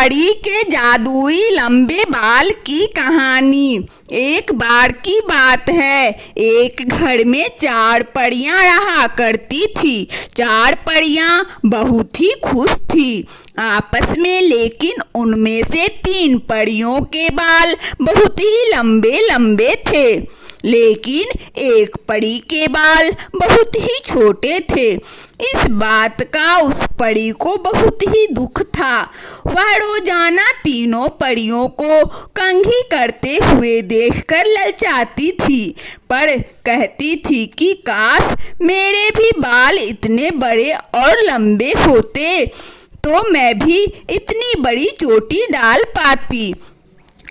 परी के जादुई लंबे बाल की कहानी। एक बार की बात है, एक घर में 4 परियां रहा करती थी। 4 परियां बहुत ही खुश थी आपस में, लेकिन उनमें से 3 परियों के बाल बहुत ही लंबे लंबे थे, लेकिन एक परी के बाल बहुत ही छोटे थे। इस बात का उस परी को बहुत ही दुख था। वह रोजाना तीनों परियों को कंघी करते हुए देखकर ललचाती थी, पर कहती थी कि काश मेरे भी बाल इतने बड़े और लंबे होते तो मैं भी इतनी बड़ी चोटी डाल पाती।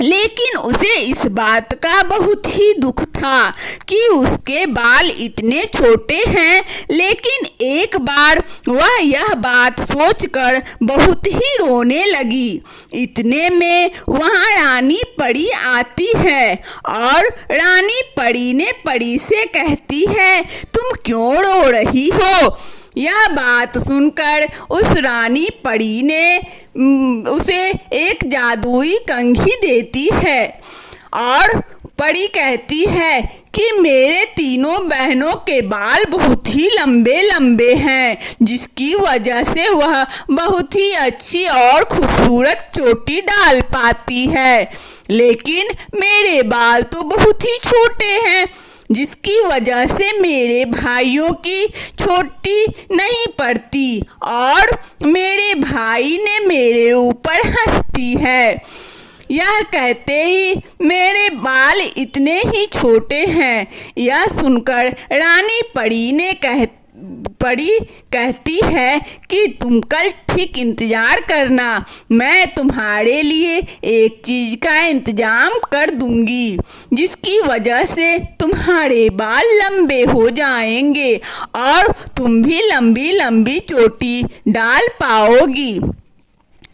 लेकिन उसे इस बात का बहुत ही दुख था कि उसके बाल इतने छोटे हैं। लेकिन एक बार वह यह बात सोचकर बहुत ही रोने लगी। इतने में वहां रानी परी आती है और रानी परी ने परी से कहती है, तुम क्यों रो रही हो? यह बात सुनकर उस रानी परी ने उसे एक जादुई कंघी देती है और परी कहती है कि मेरे तीनों बहनों के बाल बहुत ही लंबे लंबे हैं, जिसकी वजह से वह बहुत ही अच्छी और खूबसूरत चोटी डाल पाती है। लेकिन मेरे बाल तो बहुत ही छोटे हैं, जिसकी वजह से मेरे भाइयों की छोटी नहीं पड़ती और मेरे भाई ने मेरे ऊपर हंसती है। यह कहते ही मेरे बाल इतने ही छोटे हैं। यह सुनकर रानी परी कहती है कि तुम कल ठीक इंतजार करना, मैं तुम्हारे लिए एक चीज का इंतजाम कर दूंगी, जिसकी वजह से तुम्हारे बाल लंबे हो जाएंगे और तुम भी लंबी लंबी चोटी डाल पाओगी।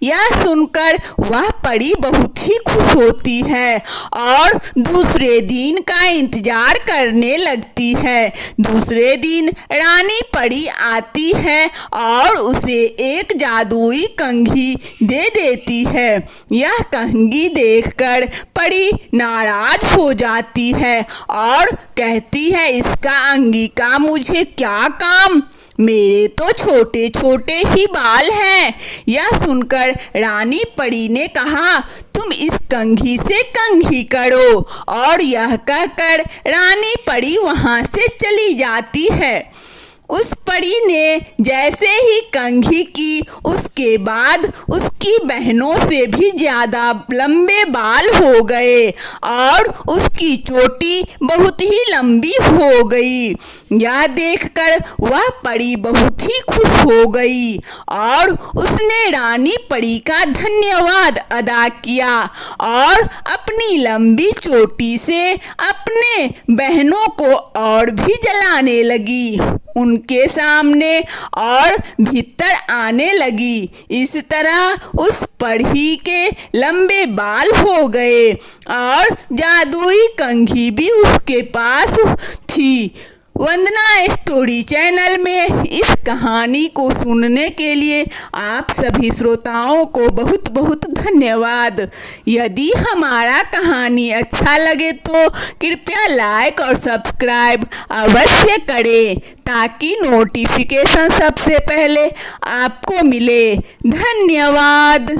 यह सुनकर वह परी बहुत ही खुश होती है और दूसरे दिन का इंतजार करने लगती है। दूसरे दिन रानी परी आती है और उसे एक जादुई कंघी दे देती है। यह कंघी देखकर परी नाराज हो जाती है और कहती है, इसका अंगी का मुझे क्या काम, मेरे तो छोटे छोटे ही बाल हैं। यह सुनकर रानी परी ने कहा, तुम इस कंघी से कंघी करो, और यह कहकर रानी परी वहां से चली जाती है। उस परी ने जैसे ही कंघी की, उसके बाद उसकी बहनों से भी ज्यादा लंबे बाल हो गए और उसकी चोटी बहुत ही लंबी हो गई। यह देखकर वह परी बहुत ही खुश हो गई और उसने रानी परी का धन्यवाद अदा किया और अपनी लंबी चोटी से अपने बहनों को और भी जलाने लगी, उनके सामने और भीतर आने लगी। इस तरह उस परी के लंबे बाल हो गए और जादुई कंघी भी उसके पास थी। वंदना स्टोरी चैनल में इस कहानी को सुनने के लिए आप सभी श्रोताओं को बहुत बहुत धन्यवाद। यदि हमारा कहानी अच्छा लगे तो कृपया लाइक और सब्सक्राइब अवश्य करें, ताकि नोटिफिकेशन सबसे पहले आपको मिले। धन्यवाद।